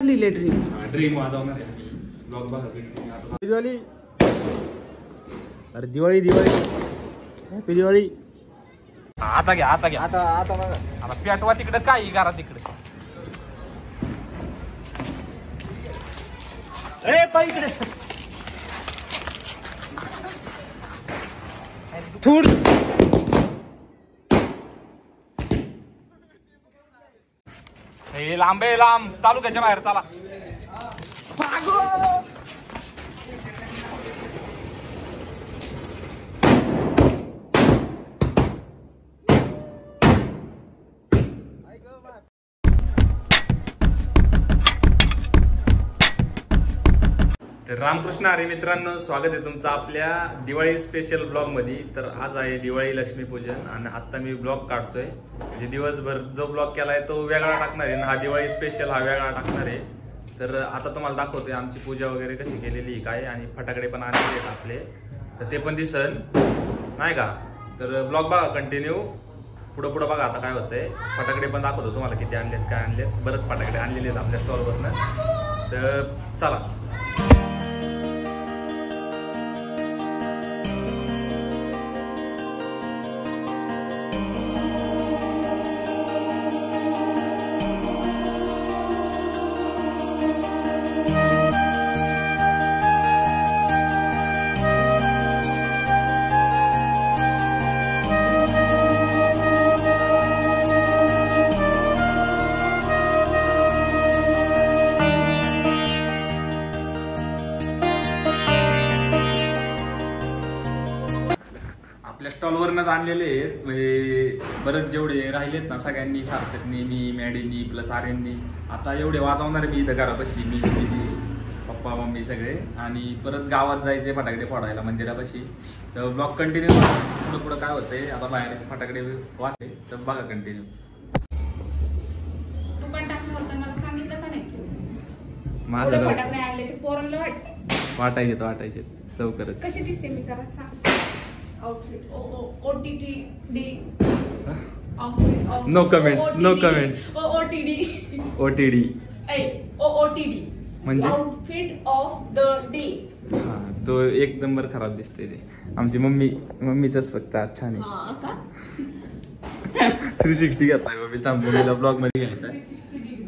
लिहिले dream dream वाजवणार आहे मी ब्लॉग बघा. दिवाळी, अरे दिवाळी दिवाळी हॅपी दिवाळी. आता घ्या आता घ्या आता आता बघा आता पेटवा तिकडे काही करा तिकडे. ए पाय इकडे थोड. हे लांब आहे लांब तालुक्याच्या बाहेर चला. तर रामकृष्ण हरी मित्रांनो, स्वागत आहे तुमचं आपल्या दिवाळी स्पेशल ब्लॉग मध्ये. तर आज आहे दिवाळी लक्ष्मीपूजन आणि आता मी ब्लॉग काढतोय. म्हणजे दिवसभर जो ब्लॉग केलाय तो वेगळा टाकणार आहे, हा दिवाळी स्पेशल हा वेगळा टाकणार आहे. तर आता तुम्हाला दाखवतोय आमची पूजा वगैरे कशी केलेली काय, आणि फटाकडे पण आणलेले आहेत आपले, तर ते पण दिसन नाही का. तर ब्लॉग बघा कंटिन्यू, पुढं पुढं बघा आता काय होतंय. फटाकडे पण दाखवतो तुम्हाला किती आणलेत काय आणलेत. बरंच फटाकडे आणलेले आहेत आपल्या स्टॉलवरनं. तर चला. आपल्या स्टॉलवरनच आणलेले आहेत, म्हणजे बरेच जेवढे राहिलेत ना सगळ्यांनी, सार्थकनी, मी, मॅडीनी प्लस आर्यननी. आता एवढे वाजवणार मी इथं घरापाशी, मी, दीदी, पप्पा, मम्मी सगळे. आणि परत गावात जायचे फटाकडे फोडायला मंदिरापाशी. तर ब्लॉग कंटिन्यू पुढं पुढं काय होतंय. आता बाहेर फटाकडे वाजले तर बघा कंटिन्यू. दुकान टाकणार होतं, मला सांगितलं का नाही? माझं फटाकडे आणले ते पोरांना वाटायचे लवकरच. कशी दिसते मी जरा सांग. Outfit OTT no comments, no comments. OTD म्हणजे आउटफिट ऑफ द डे. हा, तो एक नंबर खराब दिसतोय ते. आमची मम्मीचाच फक्त आज छान आहे. 360 घेतलाय मम्मी, मम्मीला ब्लॉग मध्ये घ्यायचा.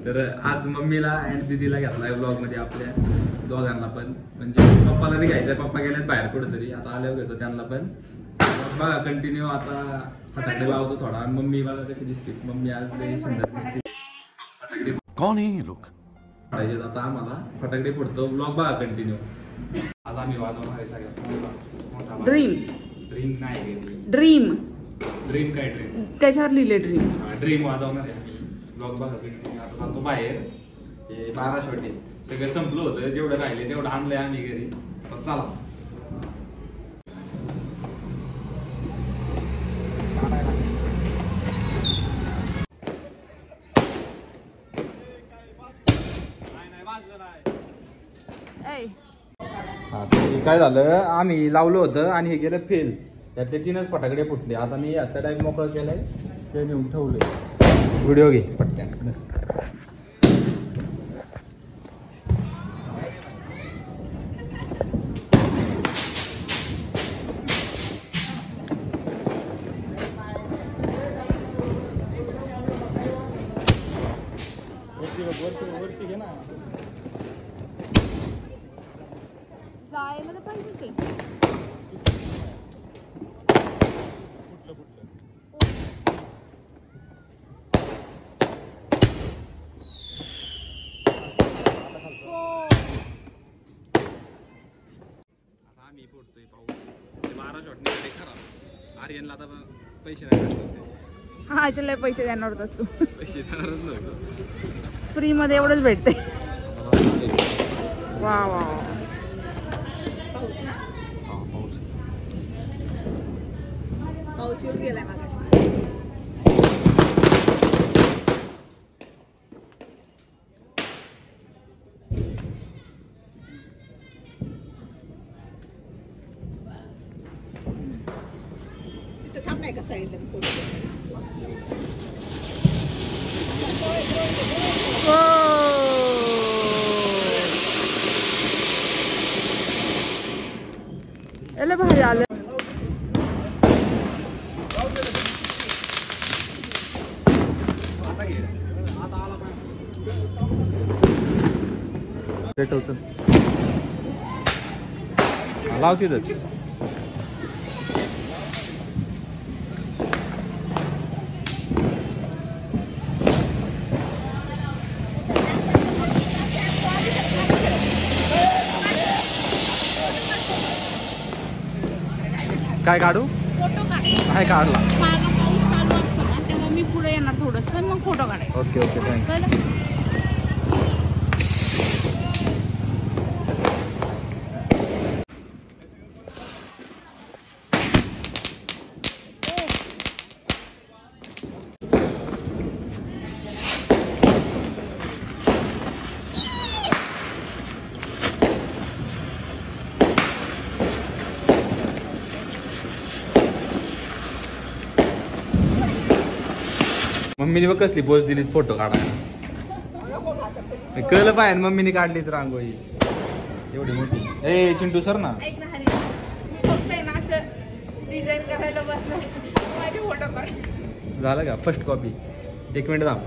तर आज मम्मीला आणि दीदीला घेतलाय ब्लॉग मध्ये, आपल्या दोघांना पण. म्हणजे पप्पाला बी घ्यायचंय, पप्पा गेलेत बाहेर कुठेतरी, आता आल्यावर घेतो त्यांना पण. बघा कंटिन्यू. आता फटाकडे लावतो थोडा. मम्मी बघा कशी दिसते, मम्मी आज लई सुंदर दिसते. फटाकडे कौन है ये लोग? फोडायचे आता आम्हाला, फटाकडे फोडतो. ब्लॉग बघा कंटिन्यू. आज आम्ही वाजवणार आहे सगळ्यात ड्रीम. ड्रीम नाही ड्रीम ड्रीम काय ड्रीम, त्याच्यावर लिहिले ड्रीम. ड्रीम वाजवणार आहे मी. ब्लॉग बघा कंटिन्यू. आता जातो बाहेर. हे 12 शॉटी सगळं संपलं होतं, जेवढं राहिले तेवढं आणलंय आम्ही घरी. तर चला. काय झालं, आम्ही लावलं होतं आणि हे गेलं फेल. त्यातले 3च फटाकडे फुटले. आता मी याचा टाईम मोकळं केलाय, ते नेऊन ठेवलंय. व्हिडिओ घे पटकन. वरती घे ना. जायला पाहिजे ते. आम्ही फोडतोय पाऊस. 12 शॉट निघाले खराब. आर्यनला आता पैसे नाही, हा लय पैसे देणार होतास तू. पैसे देणारच नव्हतं. फ्री मध्ये एवढंच भेटते. वा वा. पाऊस येऊन गेलाय मागाशी. तिथं थांब नाही का साईडला. हो. भारी आलं. पेटवचं लावते तर काय काढू फोटो काढ. काय काढला मागं पाऊस चालू असतो ना तेव्हा मी पुढे येणार थोडंसं मग फोटो काढायचा. Okay okay thank you. कळलं? मम्मीने बघ कसली पोच दिली फोटो काढायला. कळलं पाहिजे मम्मीने काढलीच रांगोळी एवढी मोठी. ए चिंटू सर ना ऐक ना हरी, मी फक्त आहे ना असं डिझाईन करायला बसणार, माझे फोटो काढ. झालं का फर्स्ट कॉपी. 1 मिनिट थांब.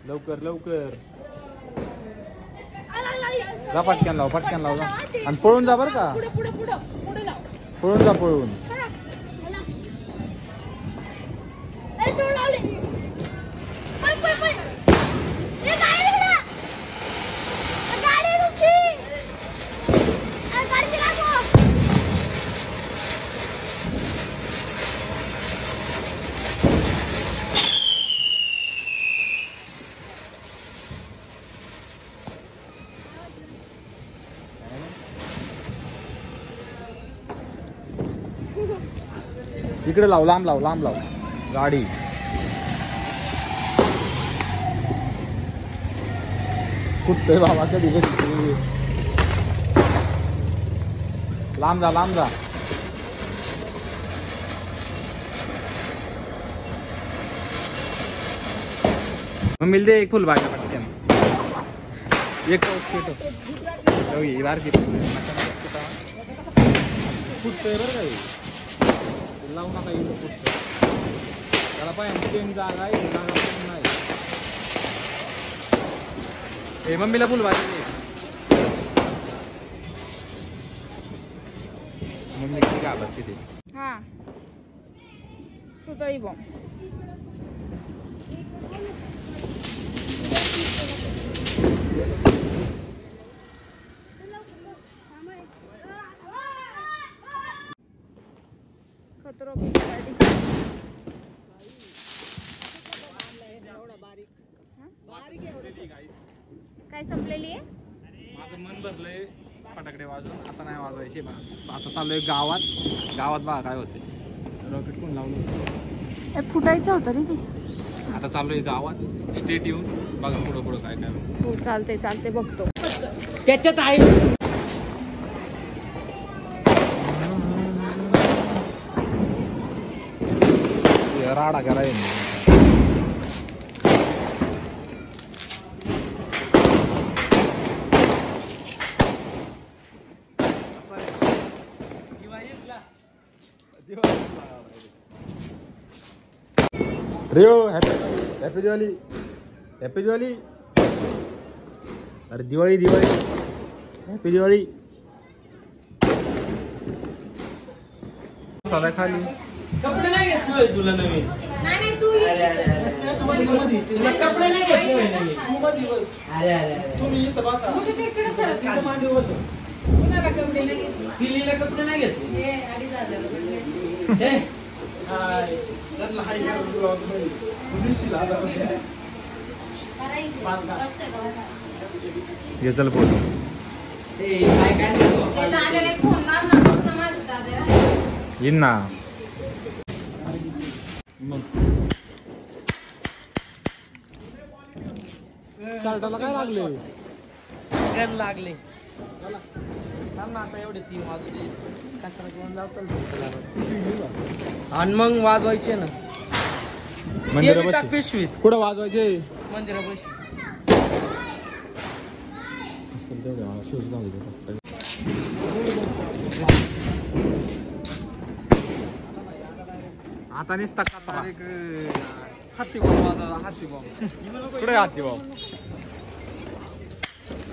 लवकर लवकर जा पटक्यान लाव जा आणि पळून जा बरं का. पुढे पुढे पुढे पुढे लाव. पळून जा पळून. इकडे लाव लांब लाव गाडी. कुठतोय बाबा कधी कधी. लांब जा. मम्मीला दे एक फुल बागा पटकन. एक बारकी कुठतोय बरं काही लावू नका. इथं कुठतोय त्याला पाहिजे सेम जागा आहे जागा पण नाही. हे मम्मीला फुल भाजी मम्मी किती घाबरते ते. हा सुतळी बॉम्ब. खतरो की खिलाडी. काय संपलेली आहे. माझं मन भरलंय फटाकडे वाजवून. आता नाही वाजवायचे. आता चाललोय गावात बघा काय होते. रॉकेट कोण लावलं. फुटायचं होतं रे ते. आता चाललोय गावात. स्टेट येऊन बघा पुढं काय काय. हो चालते बघतो. त्याच्यात आहे राडा करायला. Rio happy Diwali. अरे दिवाळी हॅपी दिवाळी. साला खाली कपडे नाही घेतलोय तुला नवीन. नाही तू तुला कपडे नाही घेतलोय नवीन. तुम्ही इथं बसा. मांडीवर बसा. पिलीला कपडे नाही घेतले. हाय त्यातला हाय ब्लॉग मध्ये दिसला आता. ये चल फोटो. येईन ना. शर्टाला काय लागले. लागले आता एवढे 3 वाजले कचरा घेऊन जातो आणि मग वाजवायचे ना मंदिरापाशी पिशवीत कुठं वाजवायचे मंदिरापाशी. आता निसता कचरा. हाती बॉम्ब वाजवा हाती बॉम्ब कुठे हाती भाऊ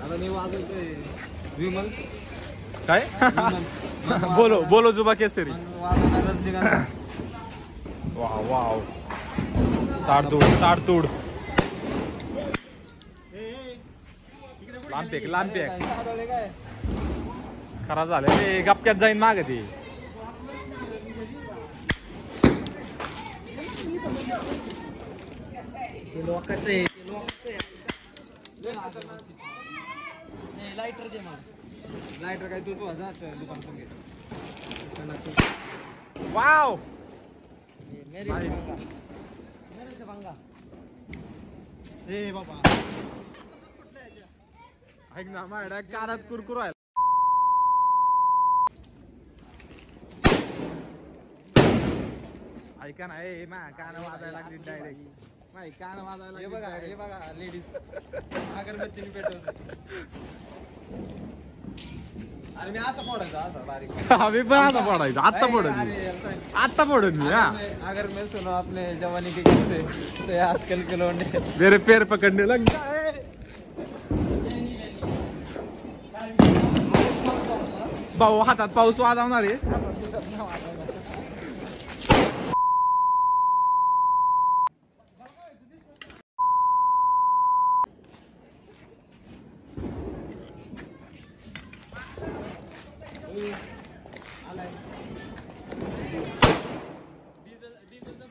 आता मी वाजवतोय विमल काय बोलो बोलो जुबा केसरी. वाजवणार रजनीकांत. वाव वाव ताडतूड ताडतूड लांब फेक साधवले काय खरा झालं ते गपक्यात जाईन माग ते. लोकांचं आहे लायटर दे मग. लायटर काय तू जा दुकान पण घे. वाव मेरे से पंगा. ए बाबा ऐक ना माझ्या कानात कुरकुर आहे. ऐका ना ए मा कान वाजायला लागली डायरेक्ट. माय कान वाजायला हे बघा लेडीज अगरबत्तीने पेटवतो. अरे मी असं फोडायचं असं बारीक. आम्ही पण आता पडायचं आत्ता पडत आत्ता पडत मी हा. अगर मैं सुनो अपने जवानी के किस्से तो आजकल के लोग मेरे पैर पकडने लग भाऊ हातात पाऊस वाजवणार आहे.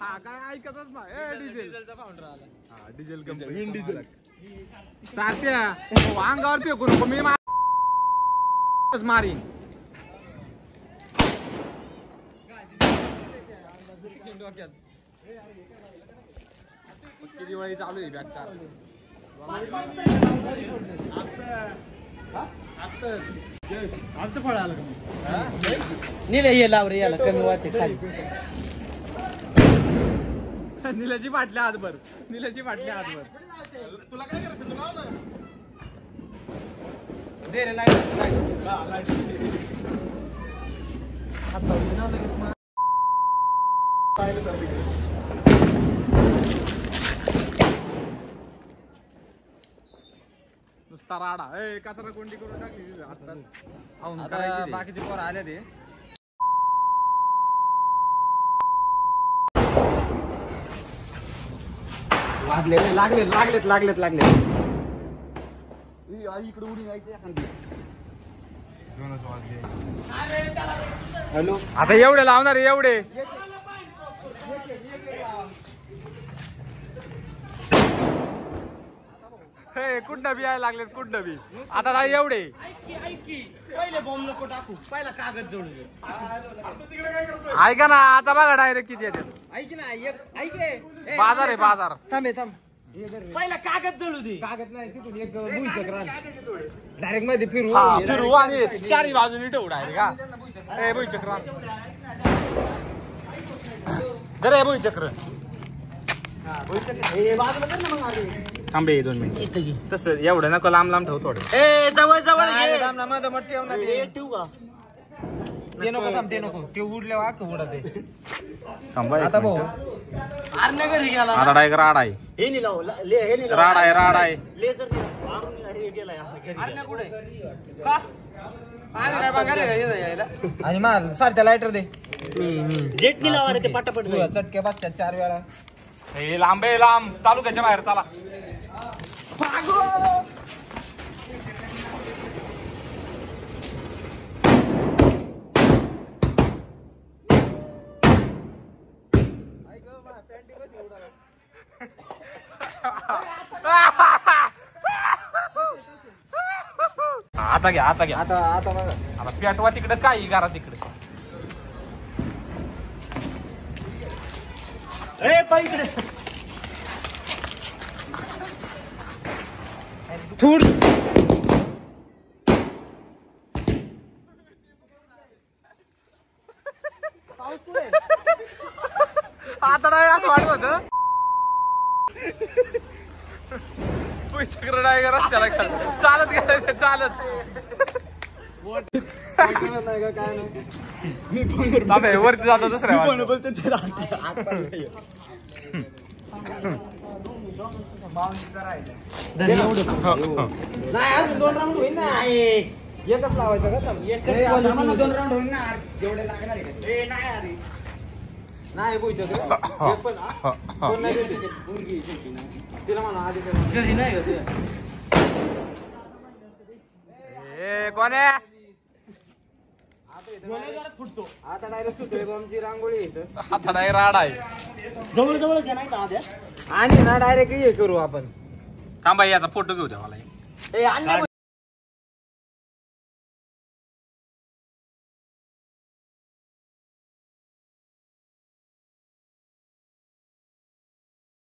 हा काय ऐकतच नाही. डिझेलचा फाउंडर आला. हा डिझेल कंपनी डिझेल सारख्या अंगावर फेकू नको मी मारीन. डोक्यात दिवाळी चालू आहे बॅगकार. आमचं फळ आलं का निले ये लाव रे याला कमी वाटते खाली. निल्याची बाटली हातभर निल्याची बाटली हातभर. तुला काय करायचं तुला ना दे रे लाईट. नुसता राडा ए कचरा कोंडी करून टाकली आत्ताच. आता बाकीचे पोरं आले ते लागलेत इकडे उडी जायचं. हॅलो आता एवढे लावणार आहे एवढे. हे कुठं बी यायला लागलेत कुठं बी. आता नाही एवढे पहिले बॉम्ब नको टाकू पहिला कागद जोडू दे. ऐका ना आता बघा डायरेक्ट किती येतात. ऐक ना ऐक बाजार आहे बाजार. थांब पहिला कागद जोडू दे. कागद नाही तिथून एक भुईचक्र डायरेक्ट मध्ये फिरू. हा फिरू आणि चारी बाजूनी ठेवू डायरेक्ट का. ए भुईचक्र जरा भुईचक्र थांबे 2 मिनिट. तसं एवढं नको लांब लांब ठेव थोडं. ए जवळ जवळ ये. ठेवू का ते नको थांब ते नको ते उडल्यावर आख उडत थांबा आता भाऊ आरण्या घरी गेला. आता डायरेक्ट राड आहे. हे नाही लाव हे नाही राड आहे लेझर गेलाय आरण्या कुठे का आरण्या बघा रे यायला. आणि माल सारख्या लायटर दे. जेट नी लावा रे ते पटापट. चटके बघतात 4 वेळा. हे लांब आहे लांब तालुक्याच्या बाहेर चला. आता घ्या आता घ्या. आता बघा आता पेटवा तिकडे काही करा तिकडे. ए पाय इकडे थोड आता नाही असं वाटत होतं चक्र डायगर रस्त्याला चालत गेलायचं चालत वरती जातो दुसऱ्या नाही अजून 2 राऊंड होईल ना एकच लावायचं का 2 राऊंड होईल ना जेवढे लागणार आहे नाही बोलतो कोण नाही तिला म्हणा आधी घरी नाही का तुझ्या कोण आहे फुटतो आता डायरेक्ट सुटतोय आमची रांगोळी इथं आता डायरेक्ट राड आहे जवळ जवळ घ्या नाही का आणि ना डायरेक्ट हे करू आपण थांबा याचा फोटो घेऊ द्या मला